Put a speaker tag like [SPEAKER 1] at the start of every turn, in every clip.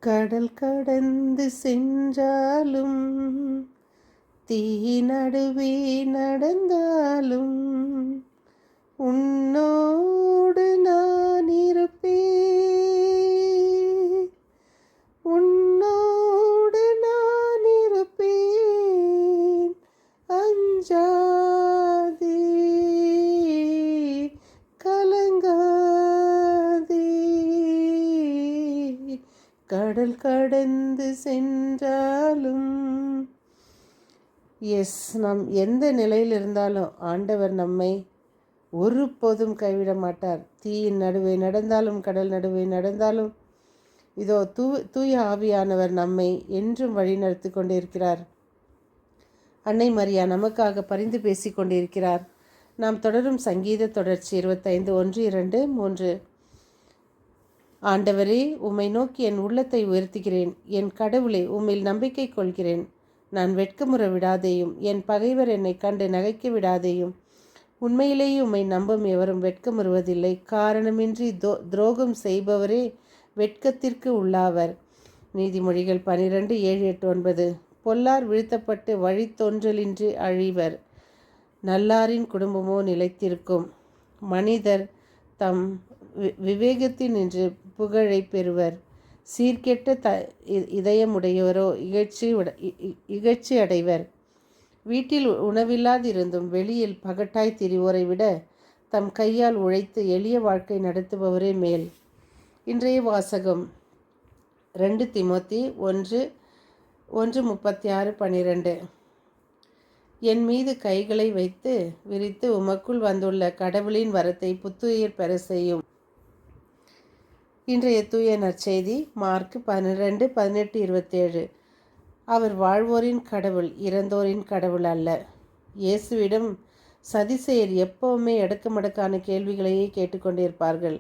[SPEAKER 1] கடல் கடந்து சென்றாலும் தீ நடுவே நடந்தாலும் உன்னோடு நான் இருப்பேன், உன்னோடு நான் இருப்பேன், அஞ்சாதே கலங்காதே. கடல் கடந்து சென்றாலும் நாம் எந்த நிலையில் இருந்தாலும் ஆண்டவர் நம்மை ஒருபோதும் கைவிட மாட்டார். தீயின் நடுவே நடந்தாலும் கடல் நடுவே நடந்தாலும் இதோ தூய ஆவியானவர் நம்மை என்றும் வழி நடத்தி கொண்டிருக்கிறார். அன்னை மரியா நமக்காக பரிந்து பேசி கொண்டிருக்கிறார். நாம் தொடரும் சங்கீத தொடர்ச்சி 25 1 2 3. ஆண்டவரே, உம்மை நோக்கி என் உள்ளத்தை உயர்த்துகிறேன். என் கடவுளே, உம்மில் நம்பிக்கை கொள்கிறேன். நான் வெட்கமுற விடாதேயும், என் பகைவர் என்னை கண்டு நகைக்க விடாதேயும். உண்மையிலேயே உம்மை நம்பும் எவரும் வெட்கமுறுவதில்லை. காரணமின்றி துரோகம் செய்பவரே வெட்கத்திற்கு உள்ளாவர். நீதிமொழிகள் 12 7 8 9. பொல்லார் வீழ்த்தப்பட்டு வழி தோன்றலின்றி அழிவர், நல்லாரின் குடும்பமோ நிலைத்திருக்கும். மனிதர் தம் விவேகத்தின் நின்று புகழை பெறுவர். சீர்கெட்ட இதயமுடையவரோ இகழ்ச்சி அடைவர். வீட்டில் உணவில்லாதிருந்தும் வெளியில் பகட்டாய் திரிவோரை விட தம் கையால் உழைத்து எளிய வாழ்க்கை நடத்துபவரே மேல். இன்றைய வாசகம் 2 தீமோத்தி 1:36-12. என் மீது கைகளை வைத்து விரித்து உமக்குள் வந்துள்ள கடவுளின் வரத்தை புத்துயிர் பெற செய்யும். இன்றைய தூய நற்செய்தி மார்க் 12:18-27. அவர் வாழ்வோரின் கடவுள், இறந்தோரின் கடவுள் அல்ல. இயேசுவிடம் சதிசெயர் எப்பவுமே அடுக்கமடக்கான கேள்விகளையே கேட்டுக்கொண்டிருப்பார்கள்.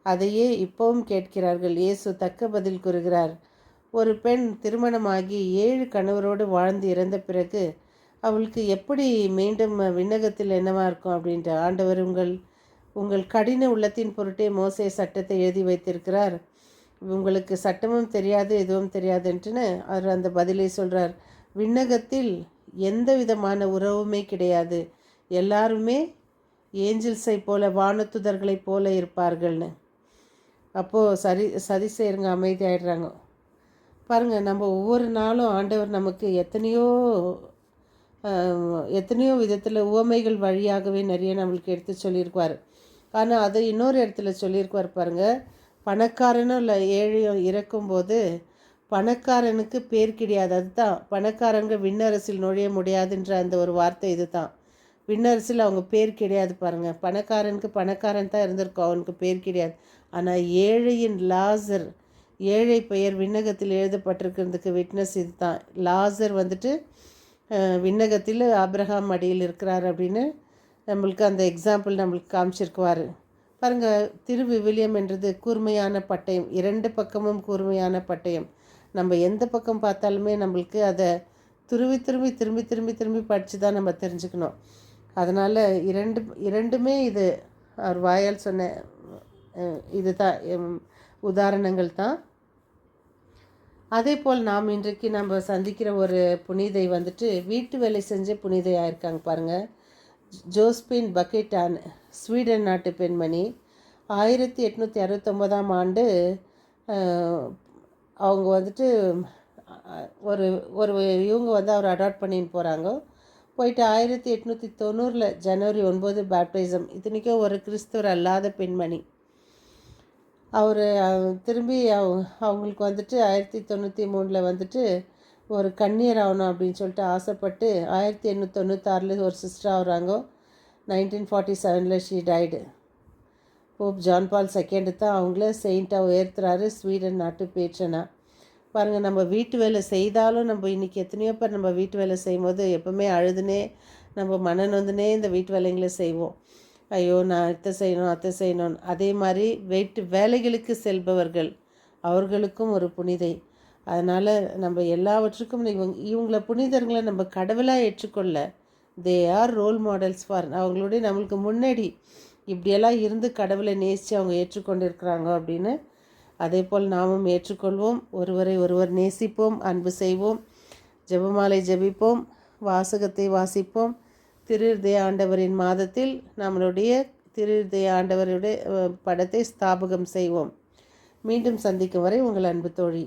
[SPEAKER 1] அதையே இப்பவும் கேட்கிறார்கள். இயேசு தக்க பதில் கூறுகிறார். ஒரு பெண் திருமணமாகி 7 கணவரோடு வாழ்ந்து இறந்த பிறகு அவளுக்கு எப்படி மீண்டும் விண்ணகத்தில் என்னவா இருக்கும் அப்படின்ட்டு. ஆண்டவர் உங்கள் கடின உள்ளத்தின் பொருட்டே மோசே சட்டத்தை எழுதி வைத்திருக்கிறார். உங்களுக்கு சட்டமும் தெரியாது எதுவும் தெரியாதுன்ட்டுன்னு அவர் அந்த பதிலை சொல்கிறார். விண்ணகத்தில் எந்த விதமான உறவுமே கிடையாது. எல்லாருமே ஏஞ்சல்ஸை போல, வானத்துதர்களைப் போல இருப்பார்கள்னு. அப்போது சதி செய்கிறவங்க அமைதியாகிடுறாங்க. பாருங்கள், நம்ம ஒவ்வொரு நாளும் ஆண்டவர் நமக்கு எத்தனையோ விதத்தில் உவமைகள் வழியாகவே நிறைய நம்மளுக்கு எடுத்து சொல்லியிருக்குவார். ஆனால் அதை இன்னொரு இடத்துல சொல்லியிருக்குவார் பாருங்கள். பணக்காரனும் இல்லை ஏழையும் இறக்கும்போது பணக்காரனுக்கு பேர் கிடையாது. அதுதான் பணக்காரங்க விண்ணரசில் நுழைய முடியாதுன்ற அந்த ஒரு வார்த்தை. இது தான் விண்ணரசில் அவங்க பேர் கிடையாது பாருங்கள். பணக்காரனுக்கு பணக்காரன் தான் இருந்திருக்கும், அவனுக்கு பேர் கிடையாது. ஆனால் ஏழையின் லாசர், ஏழை பெயர் விண்ணகத்தில் எழுதப்பட்டிருக்கிறதுக்கு விட்னஸ் இது தான். லாசர் வந்துட்டு விண்ணகத்தில் ஆபிரகாம் மடியில் இருக்கிறார் அப்படின்னு நம்மளுக்கு அந்த எக்ஸாம்பிள் நம்மளுக்கு காமிச்சிருக்குவார் பாருங்கள். திருவிவிலியம் என்றது கூர்மையான பட்டயம், 2 பக்கமும் கூர்மையான பட்டயம். நம்ம எந்த பக்கம் பார்த்தாலுமே நம்மளுக்கு அதை திரும்பி படித்து தான் நம்ம தெரிஞ்சுக்கணும். அதனால் இரண்டுமே இது அவர் வாயால் சொன்ன இது தான் உதாரணங்கள் தான். அதே போல் நாம் இன்றைக்கு நம்ம சந்திக்கிற ஒரு புனிதை வந்துட்டு வீட்டு வேலை செஞ்ச புனிதையாக இருக்காங்க பாருங்கள். ஜோஸ்பின் பக்கெட்டான், ஸ்வீடன் நாட்டு பெண்மணி. 1869ஆம் ஆண்டு அவங்க வந்துட்டு இவங்க அவர் அடாப்ட் பண்ணின்னு போகிறாங்க. போயிட்டு 1890 ஜனவரி 9 பேப்டிசம். இத்தனைக்கும் ஒரு கிறிஸ்தவர் அல்லாத பெண்மணி. அவர் திரும்பி அவங்களுக்கு வந்துட்டு 1893 வந்துட்டு ஒரு கன்னியர் ஆகணும் அப்படின்னு சொல்லிட்டு ஆசைப்பட்டு 1896 ஒரு சிஸ்டர் ஆகுறாங்க. 1947 she died. Pope John Paul II தான் அவங்கள செயின்ட்டாக உயர்த்துறாரு, ஸ்வீடன் நாட்டு பேற்றனா. பாருங்கள், நம்ம வீட்டு வேலை செய்தாலும் நம்ம இன்றைக்கி எத்தனையோ பேர் நம்ம வீட்டு வேலை செய்யும்போது எப்போவுமே அழுதுனே நம்ம மனநொந்துனே இந்த வீட்டு வேலைங்களை செய்வோம். ஐயோ, நான் அத்தை செய்யணும். அதே மாதிரி வேலைகளுக்கு செல்பவர்கள், அவர்களுக்கும் ஒரு புனிதை. அதனால் நம்ம எல்லாவற்றுக்கும் இவங்கள புனிதர்களை நம்ம கடவுளாக ஏற்றுக்கொள்ள, they are role models for. அவங்களுடைய நம்மளுக்கு முன்னாடி இப்படியெல்லாம் இருந்து கடவுளை நேசித்து அவங்க ஏற்றுக்கொண்டு இருக்கிறாங்க அப்படின்னு அதேபோல் நாமும் ஏற்றுக்கொள்வோம். ஒருவரை ஒருவர் நேசிப்போம், அன்பு செய்வோம், ஜெபமாலை ஜெபிப்போம், வாசகத்தை வாசிப்போம். திருஹ்ருதய ஆண்டவரின் மாதத்தில் நம்மளுடைய திருஹ்ருதய ஆண்டவருடைய படத்தை ஸ்தாபகம் செய்வோம். மீண்டும் சந்திக்கும் வரை உங்கள் அன்பு தோழி.